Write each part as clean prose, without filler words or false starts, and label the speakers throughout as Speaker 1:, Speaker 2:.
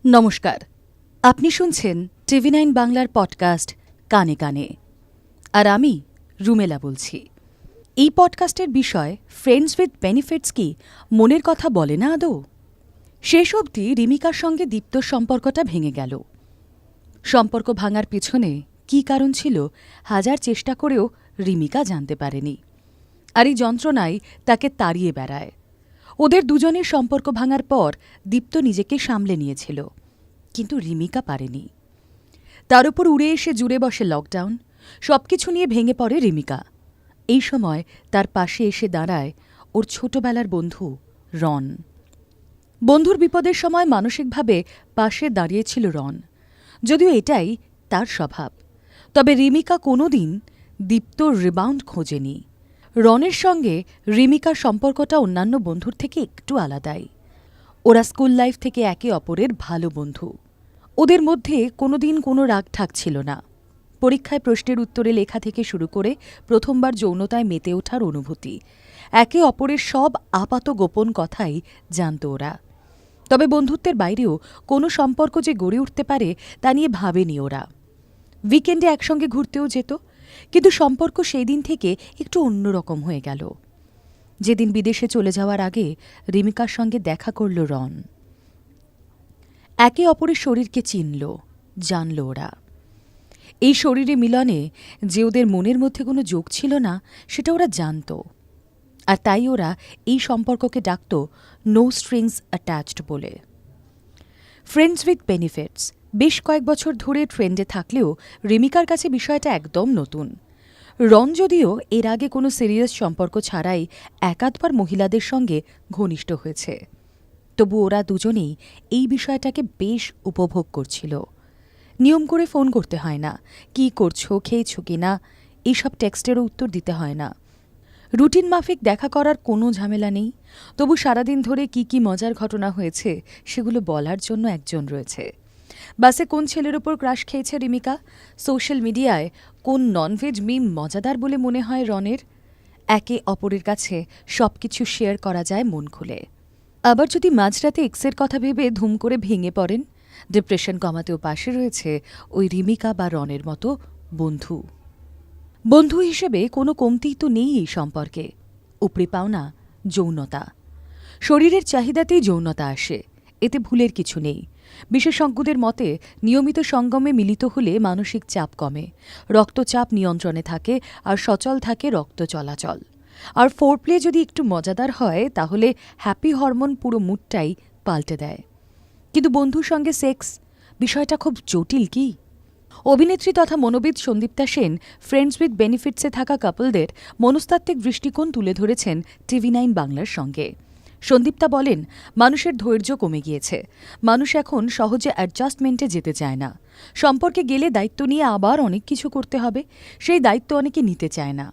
Speaker 1: নমস্কার, আপনি শুনছেন TV9 বাংলার পডকাস্ট কানে কানে। আর আমি রুমেলা বলছি। এই পডকাস্টের বিষয় ফ্রেন্ডস উইথ বেনিফিটস কি মনের কথা বলে না আদৌ? শেষ অবধি রিমিকার সঙ্গে দীপ্তর সম্পর্কটা ভেঙে গেল। সম্পর্ক ভাঙার পিছনে কী কারণ ছিল হাজার চেষ্টা করেও রিমিকা জানতে পারেনি। আর এই যন্ত্রণায় তাকে তাড়িয়ে বেড়ায়। ওদের দুজনের সম্পর্ক ভাঙার পর দীপ্ত নিজেকে সামলে নিয়েছিল, কিন্তু রিমিকা পারেনি। তার উপর উড়ে এসে জুড়ে বসে লকডাউন। সবকিছু নিয়ে ভেঙে পড়ে রিমিকা। এই সময় তার পাশে এসে দাঁড়ায় ওর ছোটবেলার বন্ধু রন। বন্ধুর বিপদের সময় মানসিকভাবে পাশে দাঁড়িয়েছিল রন, যদিও এটাই তার স্বভাব। তবে রিমিকা কোনোদিন দীপ্তর রিবাউন্ড খোঁজেনি। রনের সঙ্গে রিমিকার সম্পর্কটা অন্যান্য বন্ধুর থেকে একটু আলাদাই। ওরা স্কুল লাইফ থেকে একে অপরের ভালো বন্ধু। ওদের মধ্যে কোনোদিন কোনো রাগঢাক ছিল না। পরীক্ষায় প্রশ্নের উত্তরে লেখা থেকে শুরু করে প্রথমবার যৌনতায় মেতে ওঠার অনুভূতি, একে অপরের সব আপাত গোপন কথাই জানত ওরা। তবে বন্ধুত্বের বাইরেও কোনো সম্পর্ক যে গড়ে উঠতে পারে তা নিয়ে ভাবেনি ওরা। উইকেন্ডে একসঙ্গে ঘুরতেও যেত, কিন্তু সম্পর্ক সেই দিন থেকে একটু অন্যরকম হয়ে গেল যেদিন বিদেশে চলে যাওয়ার আগে রিমিকার সঙ্গে দেখা করল রন। একে অপরের শরীরকে চিনল, জানল ওরা। এই শরীরে মিলনে যে ওদের মনের মধ্যে কোনো যোগ ছিল না সেটা ওরা জানত। আর তাই ওরা এই সম্পর্ককে ডাকত নো স্ট্রিংস অ্যাটাচড বলে। ফ্রেন্ডস উইথ বেনিফিটস বেশ কয়েক বছর ধরে ট্রেন্ডে থাকলেও রিমিকার কাছে বিষয়টা একদম নতুন। রন যদিও এর আগে কোনো সিরিয়াস সম্পর্ক ছাড়াই একাধবার মহিলাদের সঙ্গে ঘনিষ্ঠ হয়েছে, তবু ওরা দুজনেই এই বিষয়টাকে বেশ উপভোগ করছিল। নিয়ম করে ফোন করতে হয় না, কি করছো, খেয়েছো কি না, এইসব টেক্সটেরও উত্তর দিতে হয় না। রুটিন মাফিক দেখা করার কোনো ঝামেলা নেই, তবু সারাদিন ধরে কি কি মজার ঘটনা হয়েছে সেগুলো বলার জন্য একজন রয়েছে। বাসে কোন ছেলের ওপর ক্রাশ খেয়েছে রিমিকা, সোশ্যাল মিডিয়ায় কোন ননভেজ মিম মজাদার বলে মনে হয় রনের। একে অপরের কাছে সবকিছু শেয়ার করা যায় মন খুলে। আবার যদি মাঝরাতে এক্সের কথা ভেবে ধুম করে ভেঙে পড়েন, ডিপ্রেশন কমাতেও পাশে রয়েছে ওই রিমিকা বা রনের মতো বন্ধু। বন্ধু হিসেবে কোনো কমতিই তো নেই এই সম্পর্কে। উপরি পাওনা যৌনতা। শরীরের চাহিদাতেই যৌনতা আসে, এতে ভুলের কিছু নেই। বিশেষজ্ঞদের মতে নিয়মিত সঙ্গমে মিলিত হলে মানসিক চাপ কমে, রক্তচাপ নিয়ন্ত্রণে থাকে আর সচল থাকে রক্ত চলাচল। আর ফোরপ্লে যদি একটু মজাদার হয় তাহলে হ্যাপি হরমোন পুরো মুডটাই পাল্টে দেয়। কিন্তু বন্ধুর সঙ্গে সেক্স বিষয়টা খুব জটিল কি? অভিনেত্রী তথা মনোবিদ সন্দীপ্তা সেন ফ্রেন্ডস উইথ বেনিফিটসে থাকা কাপলদের মনস্তাত্ত্বিক দৃষ্টিকোণ তুলে ধরেছেন TV9 বাংলার সঙ্গে। সন্দীপ্তা বলেন, মানুষের ধৈর্য কমে গিয়েছে। মানুষ এখন সহজে অ্যাডজাস্টমেন্টে যেতে চায় না। সম্পর্কে গেলে দায়িত্ব নিয়ে আবার অনেক কিছু করতে হবে, সেই দায়িত্ব অনেকে নিতে চায় না।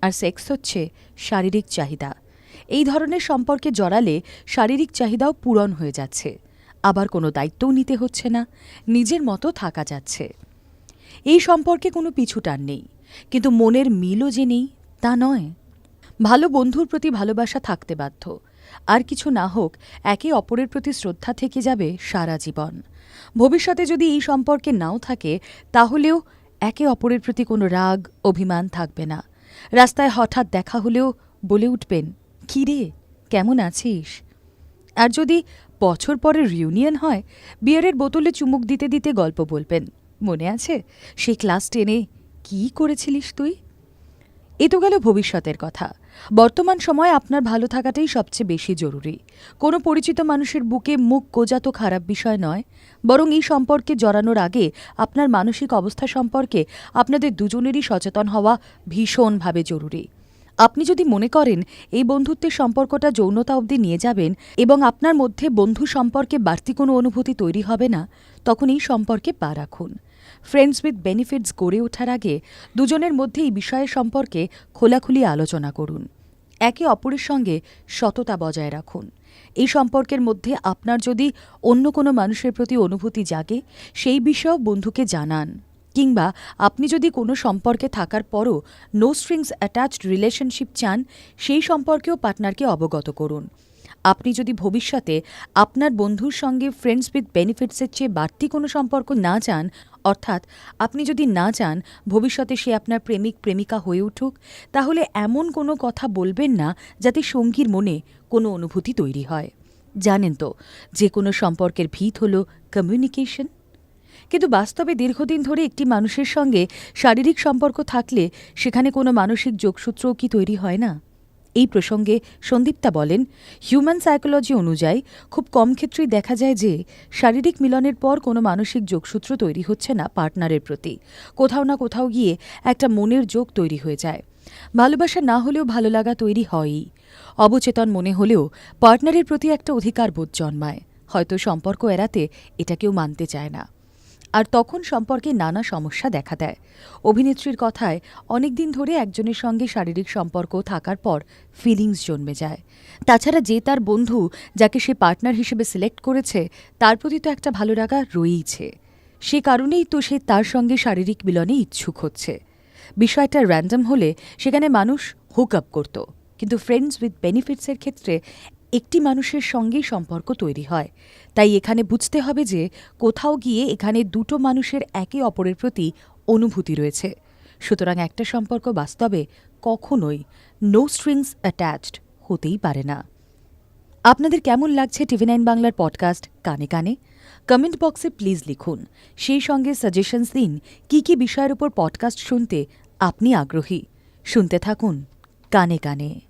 Speaker 1: আর সেক্স হচ্ছে শারীরিক চাহিদা। এই ধরনের সম্পর্কে জড়ালে শারীরিক চাহিদাও পূরণ হয়ে যাচ্ছে, আবার কোনো দায়িত্বও নিতে হচ্ছে না, নিজের মতো থাকা যাচ্ছে। এই সম্পর্কে কোনো পিছুটান নেই, কিন্তু মনের মিলও যে নেই তা নয়। ভালো বন্ধুর প্রতি ভালোবাসা থাকতে বাধ্য। আর কিছু না হোক, একে অপরের প্রতি শ্রদ্ধা থেকে যাবে সারা জীবন। ভবিষ্যতে যদি এই সম্পর্কে নাও থাকে তাহলেও একে অপরের প্রতি কোনো রাগ অভিমান থাকবে না। রাস্তায় হঠাৎ দেখা হলেও বলে উঠবেন, কী রে, কেমন আছিস? আর যদি বছর পরে রিউনিয়ন হয়, বিয়ারের বোতলে চুমুক দিতে দিতে গল্প বলবেন, মনে আছে সেই ক্লাস 10-এ কী করেছিলিস তুই? এ তো গেল ভবিষ্যতের কথা। বর্তমান সময়ে আপনার ভালো থাকাটাই সবচেয়ে বেশি জরুরি। কোনো পরিচিত মানুষের বুকে মুখ গোজা তো খারাপ বিষয় নয়, বরং এই সম্পর্কে জড়ানোর আগে আপনার মানসিক অবস্থা সম্পর্কে আপনাদের দুজনেরই সচেতন হওয়া ভীষণভাবে জরুরি। আপনি যদি মনে করেন এই বন্ধুত্বের সম্পর্কটা যৌনতা অবধি নিয়ে যাবেন এবং আপনার মধ্যে বন্ধু সম্পর্কে বাড়তি কোনো অনুভূতি তৈরি হবে না, তখন এই সম্পর্কে পা রাখুন। ফ্রেন্ডস উইথ বেনিফিটস গড়ে ওঠার আগে দুজনের মধ্যে এই বিষয়ের সম্পর্কে খোলাখুলি আলোচনা করুন। একে অপরের সঙ্গে সততা বজায় রাখুন। এই সম্পর্কের মধ্যে আপনার যদি অন্য কোনো মানুষের প্রতি অনুভূতি জাগে, সেই বিষয়েও বন্ধুকে জানান। কিংবা আপনি যদি কোনো সম্পর্কে থাকার পরও নো স্ট্রিংস অ্যাটাচড রিলেশনশিপ চান, সেই সম্পর্কেও পার্টনারকে অবগত করুন। আপনি যদি ভবিষ্যতে আপনার বন্ধুর সঙ্গে ফ্রেন্ডস উইথ বেনিফিটসের চেয়ে বাড়তি কোনো সম্পর্ক না চান, অর্থাৎ আপনি যদি না চান ভবিষ্যতে সে আপনার প্রেমিক প্রেমিকা হয়ে উঠুক, তাহলে এমন কোনো কথা বলবেন না যাতে সঙ্গীর মনে কোনো অনুভূতি তৈরি হয়। জানেন তো, যে কোনো সম্পর্কের ভিত হল কমিউনিকেশন। কিন্তু বাস্তবে দীর্ঘদিন ধরে একটি মানুষের সঙ্গে শারীরিক সম্পর্ক থাকলে সেখানে কোনো মানসিক যোগসূত্রও কি তৈরি হয় না? এই প্রসঙ্গে সন্দীপ্তা বলেন, হিউম্যান সাইকোলজি অনুযায়ী খুব কম ক্ষেত্রেই দেখা যায় যে শারীরিক মিলনের পর কোনো মানসিক যোগসূত্র তৈরি হচ্ছে না পার্টনারের প্রতি। কোথাও না কোথাও গিয়ে একটা মনের যোগ তৈরি হয়ে যায়। ভালোবাসা না হলেও ভালো লাগা তৈরি হয়ই। অবচেতন মনে হলেও পার্টনারের প্রতি একটা অধিকার বোধ জন্মায়। হয়তো সম্পর্ক এড়াতে এটা কেউ মানতে চায় না, আর তখন সম্পর্কে নানা সমস্যা দেখা দেয়। অভিনেত্রীর কথায় অনেকদিন ধরে একজনের সঙ্গে শারীরিক সম্পর্ক থাকার পর ফিলিংস জন্মে যায়। তাছাড়া যে তার বন্ধু যাকে সে পার্টনার হিসেবে সিলেক্ট করেছে তার প্রতি তো একটা ভালো লাগা রয়েইছে। সে কারণেই তো সে তার সঙ্গে শারীরিক মিলনে ইচ্ছুক হচ্ছে। বিষয়টা র্যান্ডম হলে সেখানে মানুষ হুক আপ করত, কিন্তু ফ্রেন্ডস উইথ বেনিফিটসের ক্ষেত্রে একটি মানুষের সঙ্গেই সম্পর্ক তৈরি হয়। তাই এখানে বুঝতে হবে যে কোথাও গিয়ে এখানে দুটো মানুষের একে অপরের প্রতি অনুভূতি রয়েছে। সুতরাং একটা সম্পর্ক বাস্তবে কখনোই নো স্ট্রিংস অ্যাটাচড হতেই পারে না। আপনাদের কেমন লাগছে TV9 বাংলার পডকাস্ট কানে কানে? কমেন্ট বক্সে প্লিজ লিখুন। সেই সঙ্গে সাজেশনস দিন কী কী বিষয়ের উপর পডকাস্ট শুনতে আপনি আগ্রহী। শুনতে থাকুন কানে কানে।